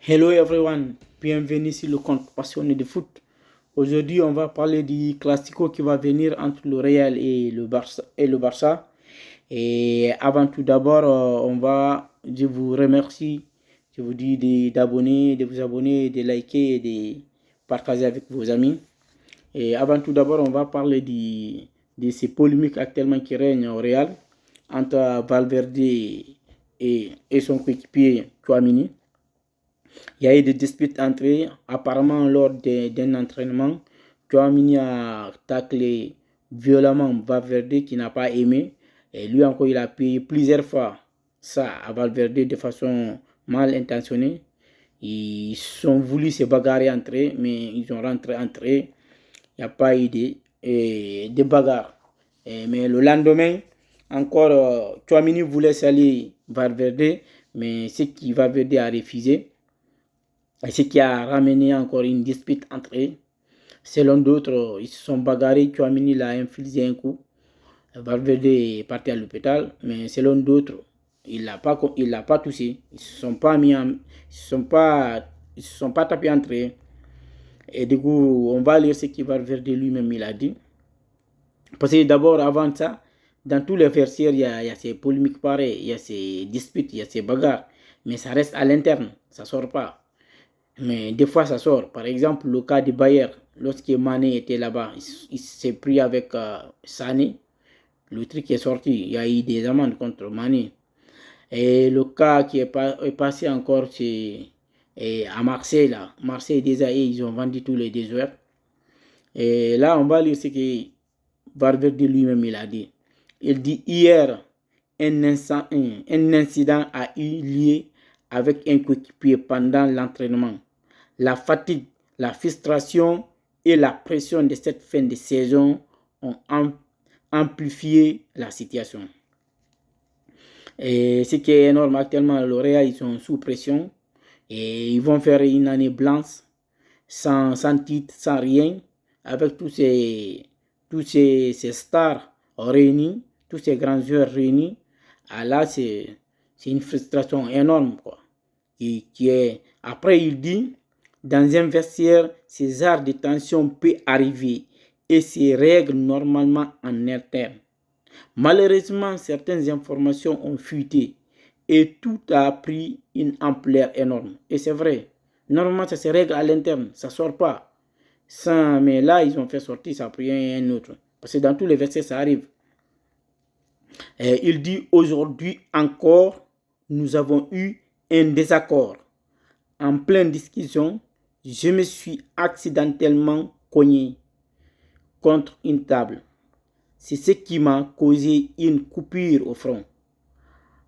Hello everyone, bienvenue sur le compte passionné de foot. Aujourd'hui, on va parler du classico qui va venir entre le Real et le Barça. Et avant tout d'abord, je vous remercie, je vous dis d'abonner, de vous abonner, de liker et de partager avec vos amis. Et avant tout d'abord, on va parler de ces polémiques actuellement qui règnent au Real entre Valverde et son coéquipier Tchouaméni. Il y a eu des disputes entre eux. Apparemment, lors d'un entraînement, Tchouaméni a taclé violemment Valverde qui n'a pas aimé. Et lui encore, il a payé plusieurs fois ça à Valverde de façon mal intentionnée. Ils ont voulu se bagarrer entre eux, mais ils ont rentré entre eux. Il n'y a pas eu de bagarre. Mais le lendemain, encore, Tchouaméni voulait saluer Valverde, mais ce qui Valverde a refusé. Et ce qui a ramené encore une dispute entre eux. Selon d'autres, ils se sont bagarrés. Tchouaméni l'a infligé un coup. Valverde est parti à l'hôpital. Mais selon d'autres, il l'a pas touché. Ils se sont pas ils se sont pas tapés entre eux. Et du coup, on va lire ce que Valverde lui-même il a dit. Parce que d'abord, avant ça, dans tous les vestiaires, il y a ces polémiques pareilles, il y a ces disputes, il y a ces bagarres. Mais ça reste à l'interne, ça ne sort pas. Mais des fois, ça sort. Par exemple, le cas de Bayer, lorsque Mané était là-bas, il s'est pris avec Sané. Le truc est sorti. Il y a eu des amendes contre Mané. Et le cas qui est passé encore à Marseille, là. Marseille, déjà, ils ont vendu tous les 2 heures. Et là, on va lire ce que Valverde lui-même il a dit. Il dit hier, un incident a eu lieu avec un coéquipier pendant l'entraînement. La fatigue, la frustration et la pression de cette fin de saison ont amplifié la situation. Et ce qui est énorme actuellement, le Real, ils sont sous pression et ils vont faire une année blanche sans titre, sans rien, avec ces stars réunis, tous ces grands joueurs réunis. Ah là, c'est une frustration énorme, quoi. Qui est... Après, il dit, dans un vestiaire, ces arts de tension peut arriver et se règlent normalement en interne. Malheureusement, certaines informations ont fuité et tout a pris une ampleur énorme. Et c'est vrai, normalement, ça se règle à l'interne, ça ne sort pas. Mais là, ils ont fait sortir, ça a pris un autre. Parce que dans tous les versets, ça arrive. Et il dit, aujourd'hui encore, nous avons eu un désaccord. En pleine discussion, je me suis accidentellement cogné contre une table. C'est ce qui m'a causé une coupure au front.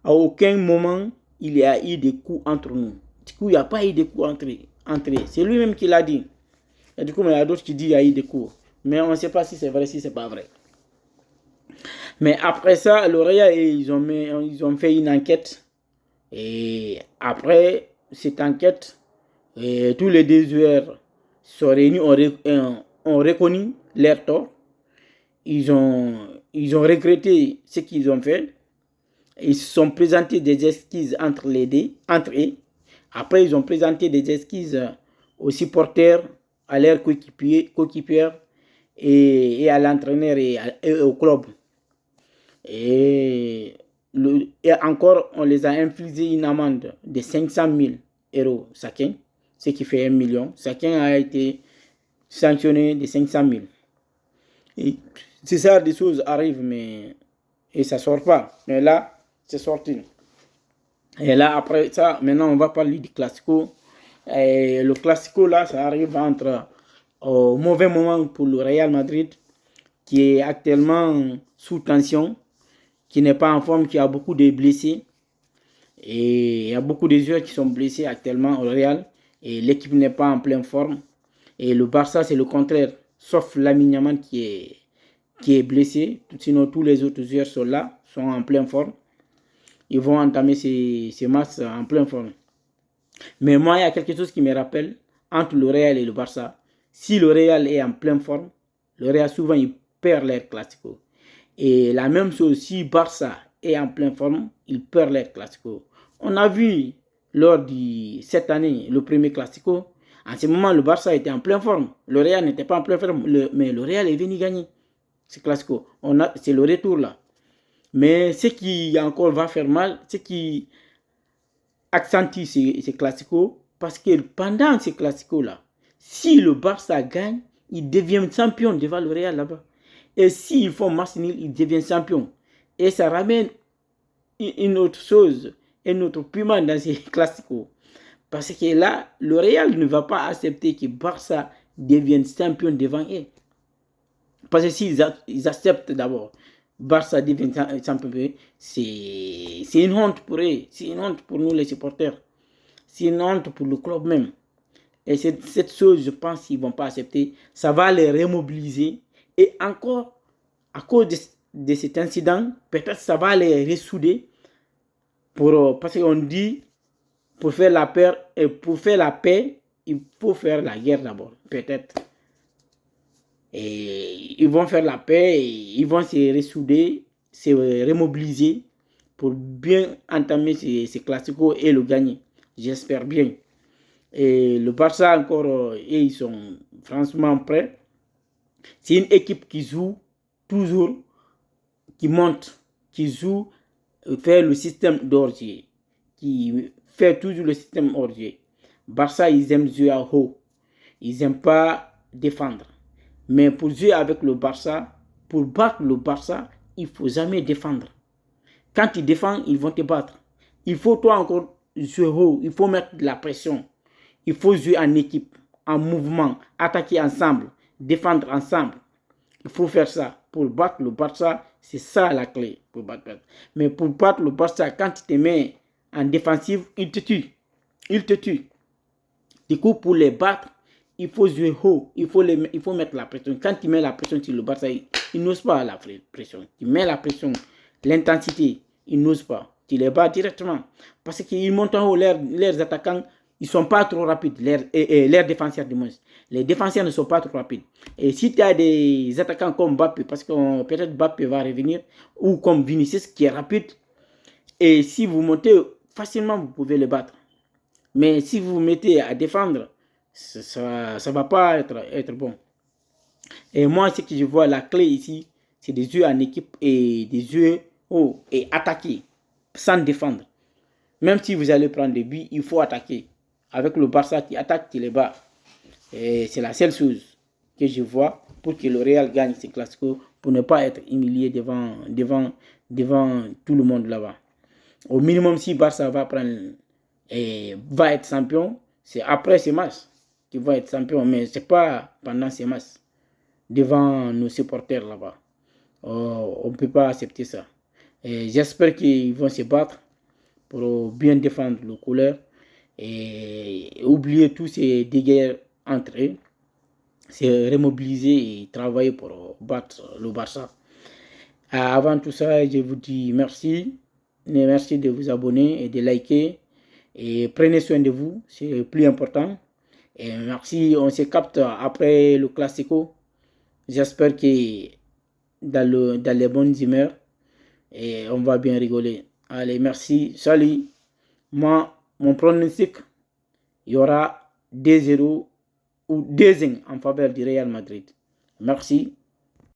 À aucun moment, il y a eu de coups entre nous. Du coup, il n'y a pas eu de coups entre eux. C'est lui-même qui l'a dit. Et du coup, il y a d'autres qui disent qu'il y a eu des coups. Mais on ne sait pas si c'est vrai, si c'est pas vrai. Mais après ça, L'Oréal, ils ont fait une enquête. Et après cette enquête, tous les 2 joueurs sont réunis, ont reconnu leur tort. Ils ont regretté ce qu'ils ont fait. Ils se sont présentés des excuses entre eux. Après, ils ont présenté des excuses aux supporters, à leurs coéquipiers et à l'entraîneur et au club. Et encore, on les a infligé une amende de 500 000 euros chacun, ce qui fait 1 million. Chacun a été sanctionné de 500 000. Et c'est ça, des choses arrivent, et ça ne sort pas. Mais là, c'est sorti. Et là, après ça, maintenant, on va parler du Classico. Et le Classico, là, ça arrive au mauvais moment pour le Real Madrid, qui est actuellement sous tension, qui n'est pas en forme, qui a beaucoup de blessés. Et il y a beaucoup de joueurs qui sont blessés actuellement au Real. Et l'équipe n'est pas en pleine forme. Et le Barça, c'est le contraire. Sauf Lamine Yamal qui est blessé. Sinon, tous les autres joueurs sont là, sont en pleine forme. Ils vont entamer ces matchs en pleine forme. Mais moi, il y a quelque chose qui me rappelle entre le Real et le Barça. Si le Real est en pleine forme, le Real souvent il perd l'air classico. Et la même chose, si Barça est en pleine forme, il perd l'air classico. On a vu lors de cette année, le premier Classico, en ce moment, le Barça était en pleine forme. Le Real n'était pas en pleine forme, mais le Real est venu gagner ce Classico. C'est le retour là. Mais ce qui encore va faire mal, ce qui accentue ces Classicos, parce que pendant ces Classicos là, si le Barça gagne, il devient champion devant le Real là-bas. Et s'ils font match nul, il devient champion. Et ça ramène une autre chose, un autre piment dans ces Classicos. Parce que là, le Real ne va pas accepter que Barça devienne champion devant eux. Parce que s'ils acceptent d'abord, Barça devient champion, c'est une honte pour eux, c'est une honte pour nous les supporters, c'est une honte pour le club même. Et cette chose, je pense qu'ils ne vont pas accepter. Ça va les remobiliser. Et encore, à cause de cet incident, peut-être ça va les ressouder. Parce qu'on dit, pour faire la paix, il faut faire la guerre d'abord, peut-être. Et ils vont faire la paix, et ils vont se ressouder, se remobiliser pour bien entamer ces classicos et le gagner. J'espère bien. Et le Barça encore, et ils sont franchement prêts. C'est une équipe qui joue toujours, qui monte, qui joue, fait le système d'orgier, qui fait toujours le système orgier. Barça, ils aiment jouer à haut. Ils n'aiment pas défendre. Mais pour jouer avec le Barça, pour battre le Barça, il ne faut jamais défendre. Quand ils défendent, ils vont te battre. Il faut toi encore jouer haut. Il faut mettre de la pression. Il faut jouer en équipe, en mouvement, attaquer ensemble, défendre ensemble. Il faut faire ça. Pour battre le Barça, c'est ça la clé. Pour battre. Mais pour battre le Barça, quand tu te mets en défensive, il te tue. Il te tue. Du coup, pour les battre, il faut jouer haut. Il faut mettre la pression. Quand tu mets la pression sur le Barça, il n'ose pas la pression. Tu mets la pression, l'intensité, il n'ose pas. Tu les bats directement. Parce qu'ils montent en haut, leurs attaquants, ils ne sont pas trop rapides, leurs défenseurs du moins. Les défenseurs ne sont pas trop rapides. Et si tu as des attaquants comme Mbappé, parce que peut-être Mbappé va revenir, ou comme Vinicius qui est rapide, et si vous montez facilement, vous pouvez le battre. Mais si vous vous mettez à défendre, ça ne va pas être bon. Et moi, ce que je vois, la clé ici, c'est des jeux en équipe et des jeux haut et attaquer sans défendre. Même si vous allez prendre des buts, il faut attaquer. Avec le Barça qui attaque, qui les bat. Et c'est la seule chose que je vois pour que le Real gagne ce classico, pour ne pas être humilié devant tout le monde là-bas. Au minimum, si Barça va prendre et va être champion, c'est après ces matchs qu'il va être champion, mais ce n'est pas pendant ces matchs, devant nos supporters là-bas. On ne peut pas accepter ça. J'espère qu'ils vont se battre pour bien défendre le couleur et oublier tous ces dégâts entre eux, se remobiliser et travailler pour battre le Barça. Avant tout ça, je vous dis merci. Merci de vous abonner et de liker. Et prenez soin de vous, c'est le plus important. Et merci, on se capte après le Classico. J'espère que dans les bonnes humeurs, et on va bien rigoler. Allez, merci, salut. Moi, mon pronostic, il y aura 2-0 ou 2-1 en faveur du Real Madrid. Merci.